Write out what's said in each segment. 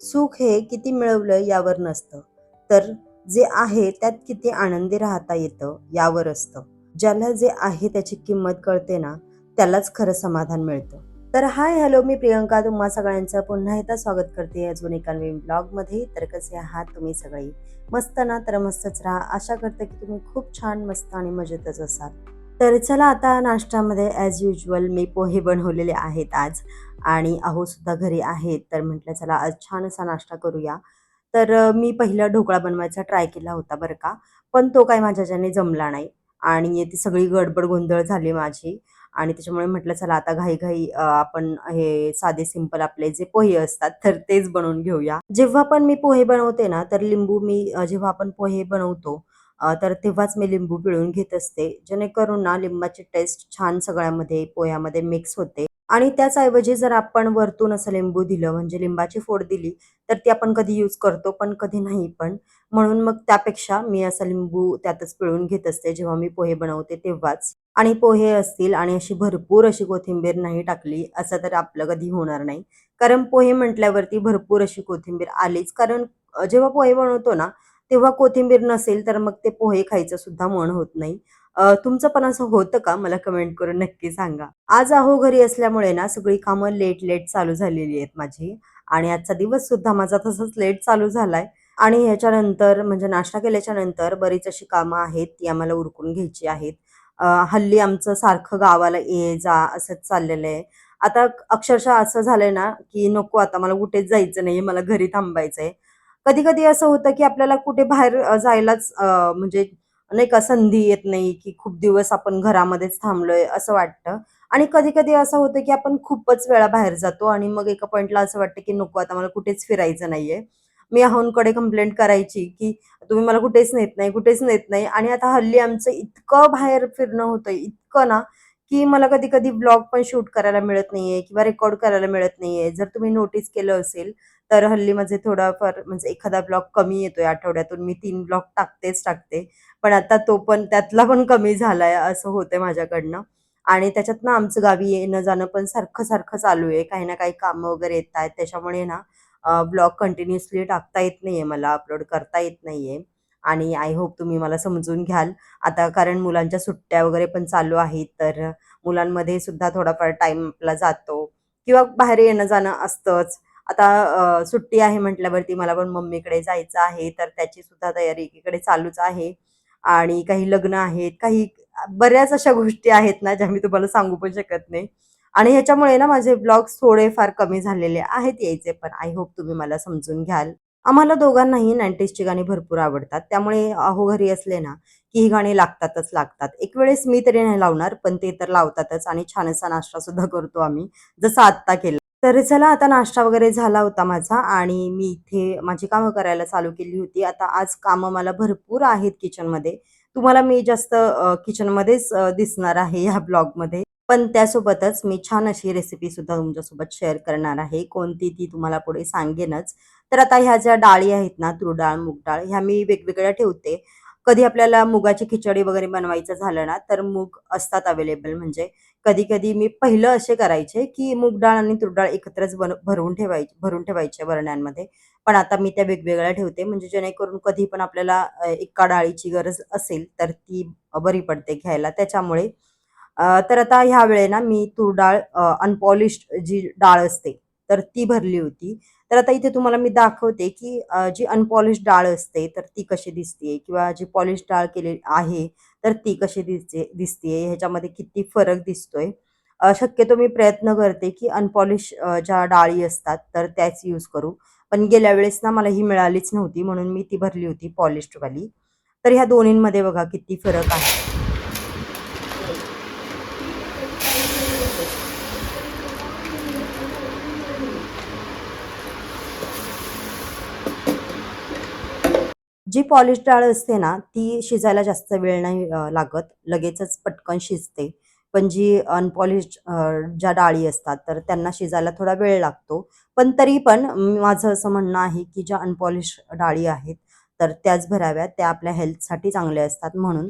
सुख हे किती मिळवलं यावर नसतं, तर जे आहे त्यात किती आनंदी राहता येतं यावर असतं. ज्याला जे आहे त्याची किंमत कळते ना, त्यालाच खरं समाधान मिळतं. तर हाय, हॅलो, मी प्रियंका तुम्हा सगळ्यांचं पुन्हा एकदा स्वागत करते अजून एका नवीन ब्लॉगमध्ये. तर कसे आहात तुम्ही सगळे? मस्त ना? तर मस्तच राहा. आशा करते की तुम्ही खूप छान, मस्त आणि मजेतच असाल. तर चला, आता नाश्त्यामध्ये ॲज युजुअल मी पोहे बनवलेले आहेत आज आणि अहो सुद्धा घरी आहेत. तर म्हटलं चला आज छान असा नाश्ता करूया. तर मी पहिला ढोकळा बनवायचा ट्राय केला होता बरं का. पण तो काही माझ्याच्याने जमला नाही आणि ती सगळी गडबड गोंधळ झाली माझी आणि त्याच्यामुळे म्हटलं चला आता घाई-घाई आपण हे साधे सिंपल आपले जे पोहे असतात तर तेच बनवून घेऊया. जेव्हा पण मी पोहे बनवते ना, तर लिंबू मी जेव्हा आपण पोहे बनवतो तर तेव्हाच मी लिंबू पिळून घेत असते. जेणेकरून ना लिंबाची टेस्ट छान सगळ्यामध्ये पोह्यामध्ये मिक्स होते आणि त्याच ऐवजी जर आपण वरतून असं लिंबू दिलं म्हणजे लिंबाची फोड दिली, तर ती आपण कधी यूज करतो पण कधी नाही पण. म्हणून मग त्यापेक्षा मी असा लिंबू त्यातच पिळून घेत असते जेव्हा मी पोहे बनवते तेव्हाच. आणि पोहे असतील आणि अशी भरपूर अशी कोथिंबीर नाही टाकली, असं तर आपलं कधी होणार नाही. कारण पोहे म्हटल्यावरती भरपूर अशी कोथिंबीर आलीच. कारण जेव्हा पोहे बनवतो ना, तेव्हा कोथिंबीर नसेल तर मग ते पोहे खायचं सुद्धा मन होत नाही. तुमचं पण असं होतं का? मला कमेंट करून नक्की सांगा. आज अहो घरी असल्यामुळे ना सगळी कामं लेट-लेट चालू झालेली आहेत माझी आणि आजचा दिवस सुद्धा माझा तसाच लेट चालू झालाय आणि ह्याच्यानंतर म्हणजे नाश्ता केल्याच्या नंतर बरीच अशी कामं आहेत, ती आम्हाला उरकून घ्यायची आहेत. हल्ली आमचं सारखं गावाला ये-जा असंच चाललेलं आहे. आता अक्षरशः असं झालंय ना, की नको आता मला कुठेच जायचं नाहीये, मला घरी थांबायचंय. कधी-कधी असं होतं, की आपल्याला कुठे बाहेर जायलाच म्हणजे नाही का संधी येत नाही, की खूप दिवस आपण घरामध्येच थांबलोय असं वाटतं. आणि कधी-कधी असं होतं, की आपण खूपच वेळा बाहेर जातो आणि मग एका पॉइंटला असं वाटतं, की नको आता मला कुठेच फिरायचं नाहीये. मी अहोंकडे कंप्लेंट करायची, की तुम्ही मला कुठेच नेत नाही, कुठेच नेत नाही आणि आता हल्ली आमचं इतकं बाहेर फिरणं होतंय, इतकं ना, की मला कधी-कधी व्लॉग पण शूट करायला मिळत नाहीये किंवा रेकॉर्ड करायला मिळत नाहीये. जर तुम्ही नोटीस केलं असेल, तर हल्ली माझे थोडाफार म्हणजे एखादा ब्लॉग कमी येतोय आठवड्यातून. मी 3 ब्लॉग टाकतेच टाकते. पण आता तो पण त्यातला पण कमी झालाय असं होतंय माझ्याकडनं. आणि त्याच्यात ना आमचं गावी येणं-जाणं पण सारखं-सारखं चालू आहे. काही ना काही कामं वगैरे येतायत. त्याच्यामुळे ना ब्लॉग कंटिन्युअसली टाकता येत नाहीये मला, अपलोड करता येत नाहीये. आणि आय होप तुम्ही मला समजून घ्याल. आता कारण मुलांच्या सुट्ट्या वगैरे पण चालू आहेत, तर मुलांमध्ये सुद्धा थोडाफार टाईम आपला जातो किंवा बाहेर येणं-जाणं असतंच. आता सुट्टी आहे म्हटल्यावरती मला पण मम्मीकडे जायचं आहे, तर त्याची सुद्धा तयारी एकीकडे चालूच आहे. आणि काही लग्न आहेत, काही बऱ्याच अशा गोष्टी आहेत ना, ज्या मी तुम्हाला सांगू पण शकत नाही. आणि ह्याच्यामुळे ना माझे व्लॉग्स थोडेफार कमी झालेले आहेत यायचे, पण आय होप तुम्ही मला समजून घ्याल. आम्हाला दोघांनाही 90sची गाणी भरपूर आवडतात. त्यामुळे अहो घरी असले ना, की ही गाणी लागतातच लागतात. एक वेळेस मी तरी नाही लावणार, पण ते तर लावतातच आणि छान असा नाश्ता सुद्धा करतो आम्ही, जसं आत्ता केला. तर चला, आता नाश्ता वगैरे झाला होता माझा आणि मी इथे माझी कामं करायला चालू केली होती. आता आज कामं मला भरपूर आहेत किचनमध्ये. तुम्हाला मी जास्त किचनमध्येच दिसणार आहे ह्या ब्लॉगमध्ये. पण त्यासोबतच मी छान अशी रेसिपी सुद्धा तुमच्यासोबत शेअर करणार आहे. कोणती ती तुम्हाला पुढे सांगेनच. तर आता ह्या ज्या डाळी आहेत ना, तूर डाळ, मूग डाळ ह्या मी वेगवेगळ्या ठेवते. कधी आपल्याला मुगाची खिचडी वगैरे बनवायचं झालं ना, तर मूग असतात अवेलेबल. म्हणजे कधी-कधी मी पहिलं असे करायचे, की मूग डाळ आणि तूर डाळ एकत्रच भरून ठेवायचे बरण्यांमध्ये. पण आता मी त्या वेगवेगळ्या ठेवते म्हणजे जेणेकरून कधी पण आपल्याला एका डाळीची गरज असेल, तर ती बरी पडते घ्यायला त्याच्यामुळे. तर आता ह्या वेळे ना मी तूर डाळ अनपॉलिश्ड जी डाळ असते, तर ती भरली होती. तर आता इथे तुम्हाला मी दाखवते, की जी अनपॉलिश्ड डाळ असते, तर ती कशी दिसतीये किंवा जी पॉलिश डाळ केलेली आहे, तर ती कशी दिसतीये, ह्याच्यामध्ये किती फरक दिसतोय. शक्यतो मी प्रयत्न करते, की अनपॉलिश ज्या डाळी असतात, तर त्याच यूज करू. पण गेल्या वेळेस ना मला ही मिळालीच नव्हती, म्हणून मी ती भरली होती पॉलिश्डवाली. तर ह्या दोन्हींमध्ये बघा किती फरक आहे. जी पॉलिश डाळ असते ना, ती शिजायला जास्त वेळ नाही लागत. लगेचच पटकन शिजते. पण जी अनपॉलिश्ड ज्या डाळी असतात, तर त्यांना शिजायला थोडा वेळ लागतो. पण तरी पण माझं असं म्हणणं आहे, की ज्या अनपॉलिश्ड डाळी आहेत, तर त्याच भराव्यात. त्या आपल्या हेल्थसाठी चांगल्या असतात म्हणून.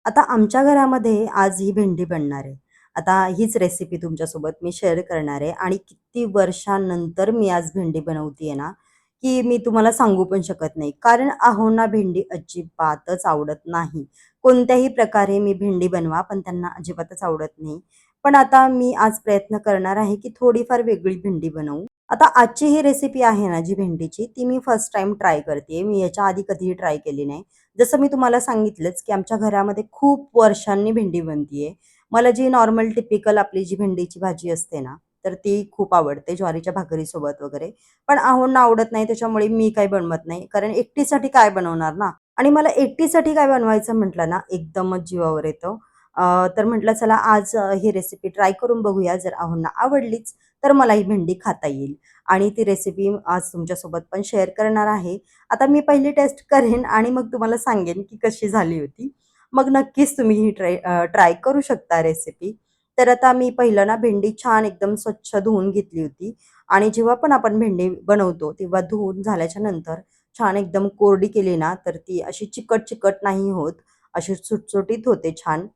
आता आता आमच्या घरामध्ये आज ही भेंडी बनणार आहे. आता हीच रेसिपी तुमच्यासोबत मी शेअर करणार आहे आणि किती वर्षांनंतर मी आज भेंडी बनवतीये ना, की मी तुम्हाला सांगू पण शकत नाही. कारण अहोंना भेंडी अजिबातच आवडत नाही. कोणत्याही प्रकारे मी भेंडी बनवा, पण त्यांना अजिबातच आवडत नाही. पण आता मी आज प्रयत्न करणार आहे, की थोडीफार वेगळी भेंडी बनवू. आता आजची ही रेसिपी आहे ना जी भेंडीची, ती मी फर्स्ट टाईम ट्राय करतीये. मी याच्या आधी कधीही ट्राय केली नाही. जसं मी तुम्हाला सांगितलंच, की आमच्या घरामध्ये खूप वर्षांनी भेंडी बनतीये. मला जी नॉर्मल टिपिकल आपली जी भेंडीची भाजी असते ना, तर ती खूप आवडते ज्वारीच्या भाकरीसोबत वगैरे. पण अहोंना आवडत नाही त्याच्यामुळे मी काही बनवत नाही. कारण एकटीसाठी काय बनवणार ना? आणि मला एकटीसाठी काय बनवायचं म्हटलं ना, एकदमच जीवावर येतं. तर म्हटलं चला आज ही रेसिपी ट्राय करून बघूया. जर अहोंना आवडलीच, तर मला ही भेंडी खाता येईल. आणि ती रेसिपी आज तुमच्यासोबत पण शेअर करणार आहे. आता मी पहिली टेस्ट करेन आणि मग तुम्हाला सांगेन की कशी झाली होती. मग नक्कीच तुम्ही ही ट्राय करू शकता रेसिपी. तर आता मी पहिलं ना भेंडी छान एकदम स्वच्छ धुवून घेतली होती आणि जेव्हा पण आपण भेंडी बनवतो तेव्हा धुवून झाल्याच्या नंतर छान एकदम कोरडी केली ना, तर ती अशी चिकट-चिकट नाही होत. अशी सुटसुटीत होते छान.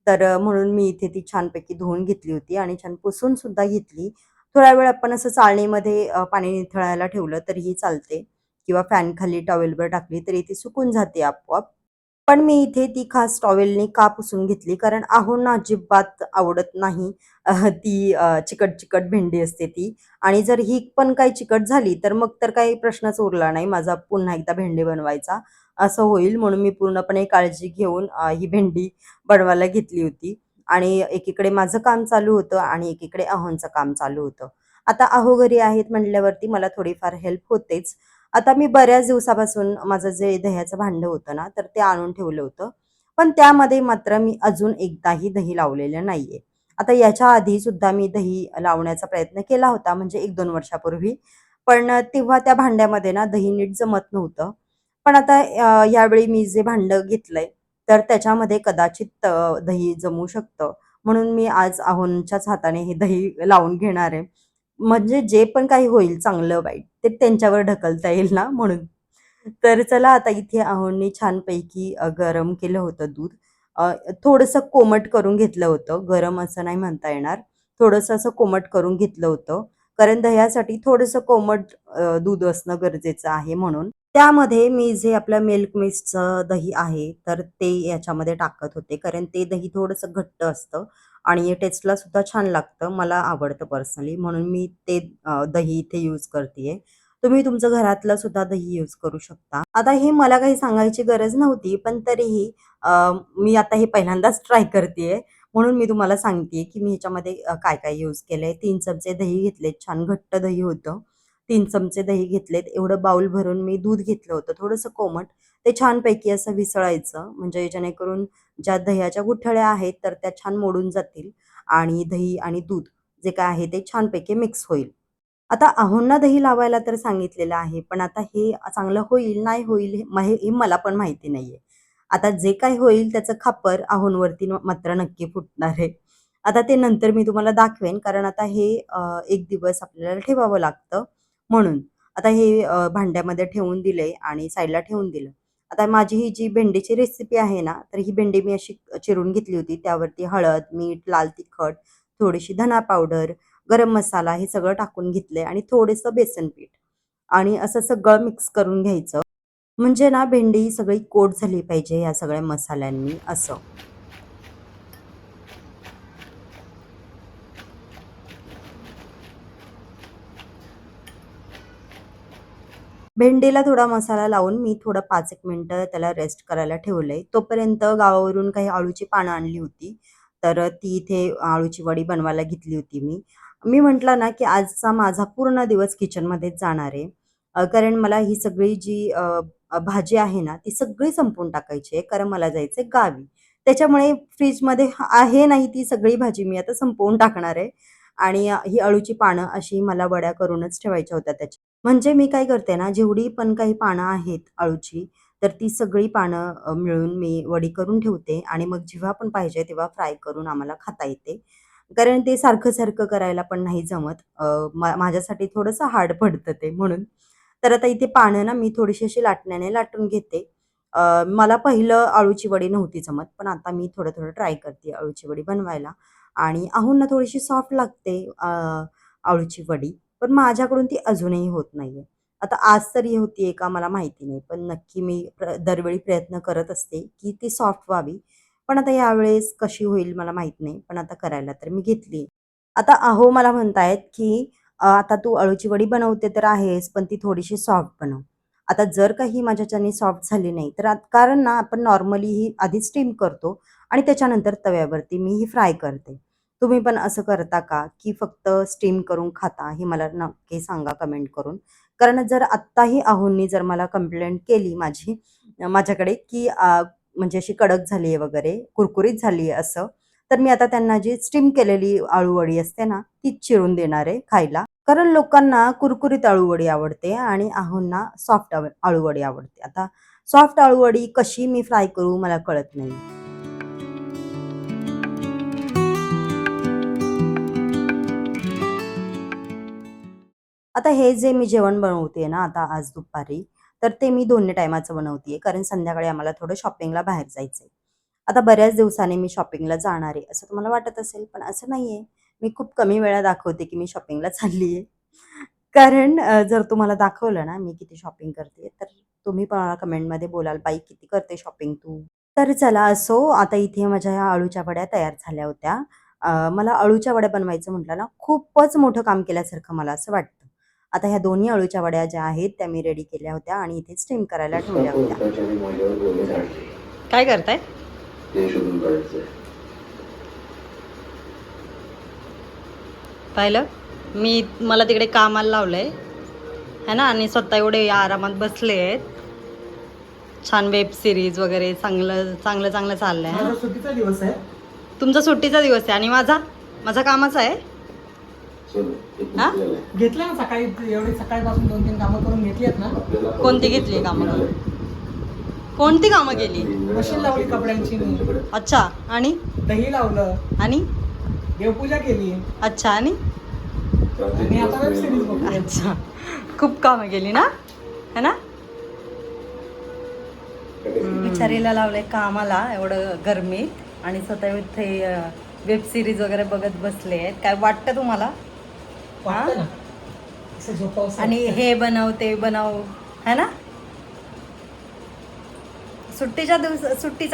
तर म्हणून मी इथे ती छानपैकी धुवून घेतली होती आणि छान पुसून सुद्धा घेतली. थोडा वेळ आपण असं चाळणीमध्ये पाणी निथळायला ठेवलं तरीही चालते किंवा फॅनखाली टॉवेलवर टाकली तरी ती सुकून जाते आपोआप. पण मी इथे ती खास टॉवेलनी का पुसून घेतली कारण अहोंना अजिबात आवडत नाही. ती चिकट-चिकट भेंडी असते ती आणि जर ही पण काही चिकट झाली तर मग तर काही प्रश्नच उरला नाही माझा पुन्हा एकदा भेंडी बनवायचा, असं होईल. म्हणून मी पूर्णपणे काळजी घेऊन ही भेंडी बनवायला घेतली होती आणि एकीकडे माझं काम चालू होतं आणि एकीकडे अहोंचं काम चालू होतं. आता अहो घरी आहेत म्हटल्यावरती मला थोडीफार हेल्प होतेच. आता मी बऱ्याच दिवसापासून माझं जे दह्याचं भांडं होतं ना, तर ते आणून ठेवलं होतं. पण त्यामध्ये मात्र मी अजून एकदाही दही लावलेलं नाहीये. आता याच्या आधी सुद्धा मी दही लावण्याचा प्रयत्न केला होता म्हणजे 1-2 वर्षापूर्वी. पण तेव्हा त्या भांड्यामध्ये ना दही नीट जमत नव्हतं. पण आता यावेळी मी जे भांडं घेतलंय, तर त्याच्यामध्ये कदाचित दही जमू शकतं. म्हणून मी आज अहोंच्याच हाताने हे दही लावून घेणार आहे. म्हणजे जे पण काही होईल चांगलं-वाईट ते त्यांच्यावर ढकलता येईल ना म्हणून. तर चला आता इथे अहोंनी छानपैकी गरम केलं होतं दूध. थोडंसं कोमट करून घेतलं होतं. गरम असं नाही म्हणता येणार. थोडंसं असं कोमट करून घेतलं होतं. कारण दह्यासाठी थोडंसं कोमट दूध असणं गरजेचं आहे म्हणून. त्यामध्ये मी जे आपलं मिल्क मिस्टचं दही आहे, तर ते याच्यामध्ये टाकत होते. कारण ते दही थोडंसं घट्ट असतं आणि टेस्टला सुद्धा छान लागतं. मला आवडतं पर्सनली म्हणून मी ते दही इथे यूज करतीये. तुम्ही तुमचं घरातलं सुद्धा दही यूज करू शकता. आता हे मला काही सांगायची गरज नव्हती, पण तरीही मी आता हे पहिल्यांदाच ट्राय करतीये. म्हणून मी तुम्हाला सांगतेय, की मी ह्याच्यामध्ये काय-काय यूज केलंय. 3 चमचे दही घेतलेत. छान घट्ट दही होतं. 3 चमचे दही घेतलेत. एवढं बाउल भरून मी दूध घेतलं होतं, थोडंसं कोमट. ते छानपैकी असं विसळायचं, म्हणजे जेणेकरून ज्या दह्याच्या गुठळ्या आहेत, तर त्या छान मोडून जातील आणि दही आणि दूध जे काय आहे ते छानपैकी मिक्स होईल. आता अहोंना दही लावायला तर सांगितलेलं आहे, पण आता हे चांगलं होईल, नाही होईल हे मला पण माहिती नाहीये. आता जे काही होईल त्याचं खापर अहोंवरती मात्र नक्की फुटणार आहे. आता ते नंतर मी तुम्हाला दाखवेन, कारण आता हे 1 दिवस आपल्याला ठेवावं लागतं म्हणून. आता हे भांड्यामध्ये ठेवून दिले आणि साईडला ठेवून दिलं. आता माझी ही जी भेंडीची रेसिपी आहे ना, तर ही भेंडी मी अशी चिरून घेतली होती. त्यावरती हळद, मीठ, लाल तिखट, थोडीशी धना पावडर, गरम मसाला हे सगळं टाकून घेतलंय आणि थोडंसं बेसन पीठ आणि असं सगळं मिक्स करून घ्यायचं. म्हणजे ना भेंडी सगळी कोट झाली पाहिजे या सगळ्या मसाल्यांनी असं. भेंडीला थोडा मसाला लावून मी थोडं 5-1 मिनिटं त्याला रेस्ट करायला ठेवलंय. तोपर्यंत गावावरून काही अळूची पानं आणली होती. तर ती इथे अळूची वडी बनवायला घेतली होती मी. मी म्हटलं ना, की आजचा माझा पूर्ण दिवस किचनमध्येच जाणार आहे. कारण मला ही सगळी जी भाजी आहे ना, ती सगळी संपवून टाकायची आहे. कारण मला जायचंय गावी. त्याच्यामुळे फ्रिजमध्ये आहे नाही ती सगळी भाजी मी आता संपवून टाकणार आहे. आणि ही अळूची पानं अशी मला वड्या करूनच ठेवायच्या होत्या त्याच्या. म्हणजे मी काय करते ना, जेवढी पण काही पानं आहेत अळूची, तर ती सगळी पानं मिळून मी वडी करून ठेवते आणि मग जेव्हा पण पाहिजे तेव्हा फ्राय करून आम्हाला खाता येते. कारण ते सारखं-सारखं करायला पण नाही जमत. माझ्यासाठी थोडंसं हार्ड पडतं ते म्हणून. तर आता इथे पानं ना मी थोडीशी अशी लाटण्याने लाटून घेते. मला पहिलं अळूची वडी नव्हती जमत, पण आता मी थोडं-थोडं ट्राय करते अळूची वडी बनवायला आणि अहोंना थोडीशी सॉफ्ट लागते अळूची वडी, पण माझ्याकडून ती अजूनही होत नाहीये. आता आज तरी होतीये का मला माहिती नाही, पण नक्की मी दरवेळी प्रयत्न करत असते, की ती सॉफ्ट व्हावी. पण आता यावेळेस कशी होईल मला माहीत नाही, पण आता करायला तर मी घेतली. आता अहो मला म्हणतायत, की आता तू अळूची वडी बनवते तर आहेस, पण ती थोडीशी सॉफ्ट बनव." आता जर का ही माझ्याच्यानी सॉफ्ट झाली नाही, तर कारण ना आपण नॉर्मली ही आधी स्टीम करतो आणि त्याच्यानंतर तव्यावरती मी ही फ्राय करते. तुम्ही पण असं करता का, की फक्त स्टीम करून खाता? हे मला नक्की सांगा कमेंट करून. कारण जर आत्ताही अहोंनी जर मला कंप्लेंट केली माझी माझ्याकडे, की म्हणजे अशी कडक झाली आहे वगैरे, कुरकुरीत झाली आहे असं, तर मी आता त्यांना जी स्टीम केलेली अळूवडी असते ना, तीच चिरून देणार आहे खायला. कारण लोकांना कुरकुरीत अळूवडी आवडते आणि अहोंना सॉफ्ट अळूवडी आवडते. आता सॉफ्ट अळूवडी कशी मी फ्राय करू मला कळत नाही. आता हे जे मी जेवण बनवते ना आता आज दुपारी, तर ते मी दोन्ही टाईमाचं बनवतीये कारण संध्याकाळी आम्हाला थोडं शॉपिंगला बाहेर जायचंय. आता बऱ्याच दिवसांनी मी शॉपिंगला जाणार आहे, असं तुम्हाला वाटत असेल, पण असं नाहीये. मी खूप कमी वेळा दाखवते, की मी शॉपिंगला चालली कारण जर तुम्हाला दाखवलं ना मी किती शॉपिंग करते, तर तुम्ही पण मला कमेंटमध्ये बोलाल, "बाई किती करते शॉपिंग तू?" तर चला असो, आता इथे माझ्या ह्या अळूच्या वड्या तयार झाल्या होत्या. मला अळूच्या वड्या बनवायचं म्हटलं ना, खूपच मोठं काम केल्यासारखं मला असं वाटतं. आता ह्या दोन्ही अळूच्या वड्या ज्या आहेत, त्या मी रेडी केल्या होत्या आणि इथे स्टीम करायला ठेवल्या होत्या. काय करताय? पाहिलं? मला तिकडे कामाला लावलंय है ना आणि स्वतः एवढे आरामात बसले आहेत. छान वेब सिरीज वगैरे चांगलं चांगलं चांगलं चाललंय. माझा सुट्टीचा दिवस आहे. तुमचा सुट्टीचा दिवस आहे आणि माझा माझा कामाचा आहे. हा? घेतलं ना सकाळी एवढी सकाळपासून 2-3 कामं करून घेतली आहेत ना. कोणती घेतली कामं? कोणती कामं केली? मशीन लावली कपड्यांची मी. अच्छा आणि दही लावलं आणि देवपूजा केली अच्छा आणि आणि आता वेब सिरीज बघते. अच्छा खूप कामं केली ना है ना. बिचारीला लावलंय कामाला एवढं गरमीत आणि स्वतः इथे वेब सिरीज वगैरे बघत बसले आहेत. काय वाटतं तुम्हाला? वाटतं ना असं झोपावंसं आणि वाटतं. हे बनव ते बनव है ना. सुट्टीचा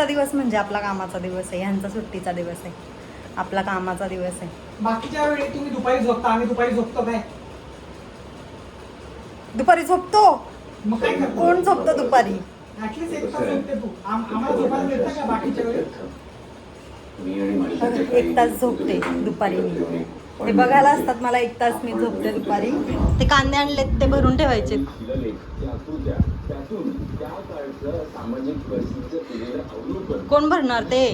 दिवस म्हणजे आपला कामाचा दिवस आहे. ह्यांचा सुट्टीचा दिवस आहे, आपला कामाचा दिवस आहे. बाकीच्या वेळी तुम्ही दुपारी झोपता, आम्ही दुपारी झोपतो काय? दुपारी झोपतो? मग काय करतो? कोण झोपतो दुपारी? ऍटलीस्ट 1 तास झोपते तू. आम्हाला झोपायला मिळतं का बाकीच्या वेळी? 1 तास झोपते दुपारी मी. ते बघायला असतात मला 1 तास मी झोपते दुपारी. ते कांदे आणलेत ते भरून ठेवायचे. कोण भरणार ते?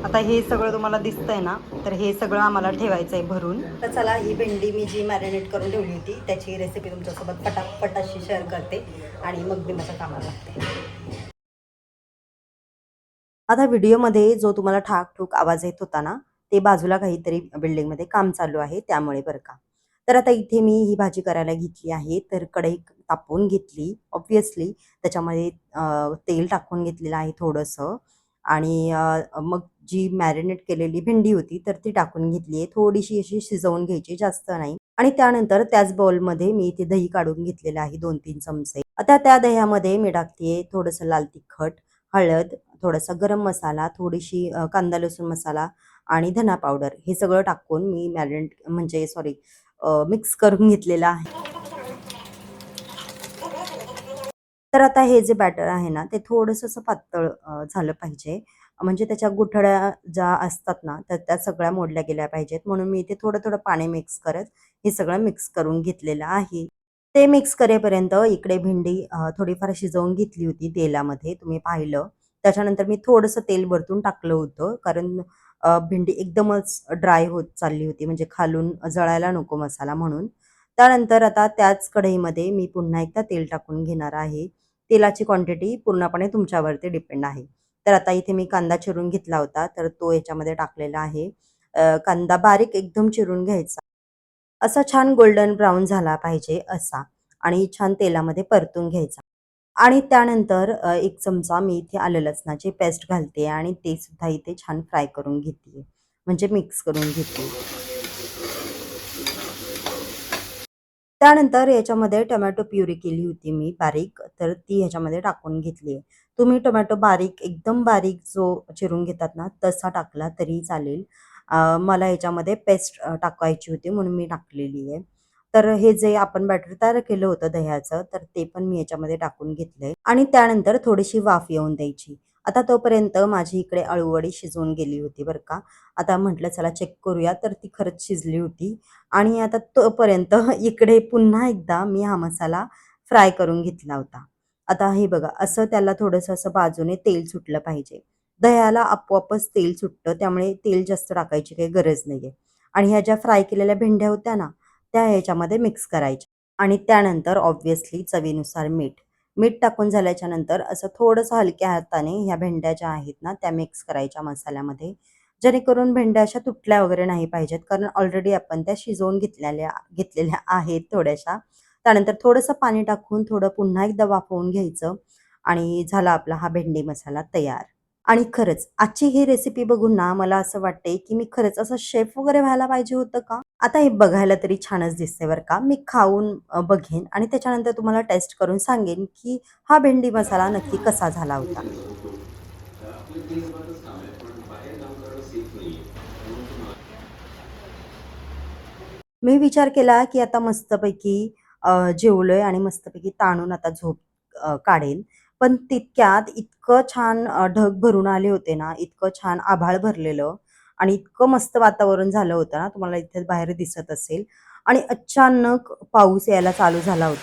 आता हे सगळं तुम्हाला दिसतंय ना, तर हे सगळं आम्हाला ठेवायचं आहे भरून. तर चला ही भेंडी मी जी मॅरिनेट करून ठेवली होती त्याची रेसिपी तुमच्यासोबत पटापट अशी शेअर करते आणि मग मी माझ्या कामाला लागते. आता व्हिडिओमध्ये जो तुम्हाला ठाक-ठूक आवाज येत होता ना, ते बाजूला काहीतरी बिल्डिंगमध्ये काम चालू आहे त्यामुळे बरं का. तर आता इथे मी ही भाजी करायला घेतली आहे. तर कढई तापवून घेतली ऑब्व्हियसली. त्याच्यामध्ये तेल टाकून घेतलेलं आहे थोडंसं आणि मग जी मॅरिनेट केलेली भेंडी होती तर ती टाकून घेतली आहे. थोडीशी अशी शिजवून घ्यायची, जास्त नाही. आणि त्यानंतर त्याच बाउलमध्ये मी इथे दही काढून घेतलेलं आहे 2-3 चमचे. आता त्या दह्यामध्ये मी टाकते थोडंसं लाल तिखट, हळद, थोडासा गरम मसाला, थोडीशी कांदा लसूण मसाला आणि धना पावडर हे सगळं टाकून मी म्हणजे मिक्स करून घेतलेलं आहे. तर आता हे जे बॅटर आहे ना, ते थोडंसं असं पातळ झालं पाहिजे. म्हणजे त्याच्या गुठळ्या ज्या असतात ना, तर त्या सगळ्या मोडल्या गेल्या पाहिजेत. म्हणून मी इथे थोडं-थोडं पाणी मिक्स करत हे सगळं मिक्स करून घेतलेलं आहे. ते मिक्स करेपर्यंत इकडे भेंडी थोडीफार शिजवून घेतली होती तेलामध्ये तुम्ही पाहिलं. त्याच्यानंतर मी थोडंसं तेल वरतून टाकलं होतं, कारण भेंडी एकदमच ड्राय होत चालली होती, म्हणजे खालून जळायला नको मसाला म्हणून. त्यानंतर आता त्याच कढईमध्ये मी पुन्हा एकदा तेल टाकून घेणार आहे. तेलाची क्वांटिटी पूर्णपणे तुमच्यावरती डिपेंड आहे. तर आता इथे मी कांदा चिरून घेतला होता, तर तो याच्यामध्ये टाकलेला आहे. कांदा बारीक एकदम चिरून घ्यायचा. असा छान गोल्डन ब्राउन झाला पाहिजे असा. आणि छान तेलामध्ये परतून घ्यायचा. आणि त्यानंतर 1 चमचा मी इथे आलं लसणाची पेस्ट घालते आणि ते सुद्धा इथे छान फ्राय करून घेते, म्हणजे मिक्स करून घेते. त्यानंतर याच्यामध्ये टोमॅटो प्युरी केली होती मी बारीक, तर ती ह्याच्यामध्ये टाकून घेतली आहे. तुम्ही टोमॅटो बारीक, एकदम बारीक जो चिरून घेतात ना, तसा टाकला तरी चालेल. मला ह्याच्यामध्ये पेस्ट टाकायची होती म्हणून मी टाकलेली आहे. तर हे जे आपण बॅटर तयार केलं होतं दह्याचं, तर ते पण मी याच्यामध्ये टाकून घेतलंय आणि त्यानंतर थोडीशी वाफ येऊन द्यायची. आता तोपर्यंत माझी इकडे अळूवडी शिजवून गेली होती बरं का. आता म्हटलं चला चेक करूया, तर ती खरंच शिजली होती. आणि आता तोपर्यंत इकडे पुन्हा एकदा मी हा मसाला फ्राय करून घेतला होता. आता हे बघा, असं त्याला थोडंसं असं बाजूने तेल सुटलं पाहिजे. दह्याला आपोआपच तेल सुटतं, त्यामुळे तेल जास्त टाकायची काही गरज नाहीये. आणि ह्या ज्या फ्राय केलेल्या भेंड्या होत्या ना, त्या ह्याच्यामध्ये मिक्स करायच्या. आणि त्यानंतर ऑब्व्हियसली चवीनुसार मीठ. मीठ टाकून झाल्याच्या नंतर असं थोडंसं हलक्या हाताने ह्या भेंड्या ज्या आहेत ना, त्या मिक्स करायच्या मसाल्यामध्ये. जेणेकरून भेंड्या अशा तुटल्या वगैरे नाही पाहिजेत, कारण ऑलरेडी आपण त्या शिजवून घेतलेल्या आहेत थोड्याशा. त्यानंतर थोडंसं पाणी टाकून थोडं पुन्हा एकदा वाफवून घ्यायचं आणि झाला आपला हा भेंडी मसाला तयार. आणि खरंच आजची ही रेसिपी बघून ना मला असं वाटतंय, की मी खरंच असं शेफ वगैरे व्हायला पाहिजे होतं का? आता हे बघायला तरी छानच दिसतंय बरं का. मी खाऊन बघेन आणि त्याच्यानंतर तुम्हाला टेस्ट करून सांगेन, की हा भेंडी मसाला नक्की कसा झाला होता. आपलं दिवसभरातच काम आहे, पण बाहेर काम करणं सेफ नाहीये. त्यामुळे मी विचार केला, की आता मस्तपैकी जेवलोय आणि मस्तपैकी ताणून आता झोप काढेन. पण तितक्यात इतकं छान ढग भरून आले होते ना, इतकं छान आभाळ भरलेलं आणि इतकं मस्त वातावरण झालं होतं ना, तुम्हाला इथे बाहेर दिसत असेल आणि अचानक पाऊस यायला चालू झाला होता.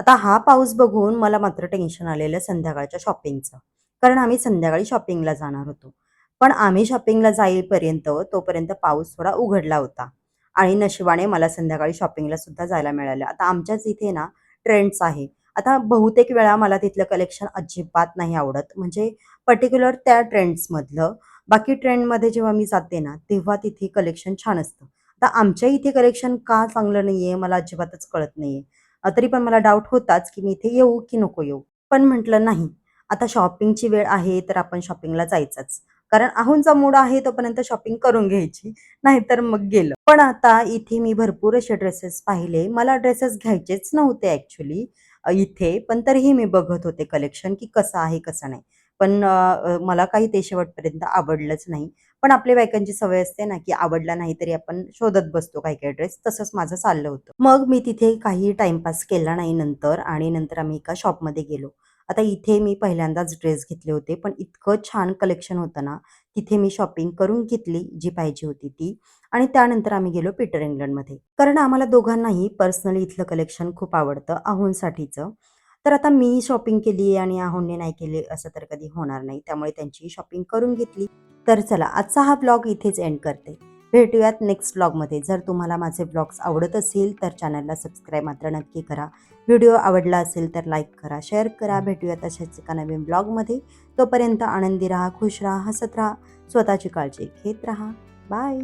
आता हा पाऊस बघून मला मात्र टेन्शन आलेलं संध्याकाळच्या शॉपिंगचं. कारण आम्ही संध्याकाळी शॉपिंगला जाणार होतो. पण आम्ही शॉपिंगला जाईपर्यंत तोपर्यंत पाऊस थोडा उघडला होता आणि नशिबाने मला संध्याकाळी शॉपिंगला सुद्धा जायला मिळालं. आता आमच्याच इथे ना ट्रेंड्स आहे. आता बहुतेक वेळा मला तिथलं कलेक्शन अजिबात नाही आवडत. म्हणजे पर्टिक्युलर त्या ट्रेंड्समधलं. बाकी ट्रेंडमध्ये जेव्हा मी जाते ना, तेव्हा तिथे कलेक्शन छान असतं. आता आमच्या इथे कलेक्शन का चांगलं नाहीये मला अजिबातच कळत नाहीये. तरी पण मला डाऊट होताच, की मी इथे येऊ की नको येऊ? पण म्हटलं नाही, आता शॉपिंगची वेळ आहे, तर आपण शॉपिंगला जायचंच. कारण आहोंचा मूड आहे तोपर्यंत शॉपिंग करून घ्यायची, नाहीतर मग गेलं. पण आता इथे मी भरपूर असे ड्रेसेस पाहिले. मला ड्रेसेस घ्यायचेच नव्हते ॲक्चुअली इथे, पण तरीही मी बघत होते कलेक्शन, की कसं आहे, कसं नाही. पण मला काही ते शेवटपर्यंत आवडलंच नाही. पण आपल्या बायकांची सवय असते ना, की आवडला नाही तरी आपण शोधत बसतो काही-काही ड्रेस. तसंच माझं चाललं होतं. मग मी तिथे काही टाईमपास केला नाही नंतर आणि नंतर आम्ही एका शॉपमध्ये गेलो. आता इथे मी पहिल्यांदाच ड्रेस घेतले होते, पण इतकं छान कलेक्शन होतं ना, तिथे मी शॉपिंग करून घेतली जी पाहिजे होती ती आणि त्यानंतर आम्ही गेलो पीटर इंग्लंडमध्ये. कारण आम्हाला दोघांनाही पर्सनली इथलं कलेक्शन खूप आवडतं अहोंसाठीचं. तर आता मी शॉपिंग केली आणि अहोंनी नाही केली असं तर कधी होणार नाही. त्यामुळे त्यांची शॉपिंग करून घेतली. तर चला आजचा हा ब्लॉग इथेच एंड करते. भेटूयात नेक्स्ट ब्लॉगमध्ये. जर तुम्हाला माझे ब्लॉग्स आवडत असतील तर चॅनलला सबस्क्राईब मात्र नक्की करा. व्हिडिओ आवडला असेल तर लाईक करा, शेअर करा. भेटूयात अशाच एका नवीन ब्लॉगमध्ये. तोपर्यंत आनंदी राहा, खुश राहा, हसत राहा, स्वतःची काळजी घेत राहा. बाय.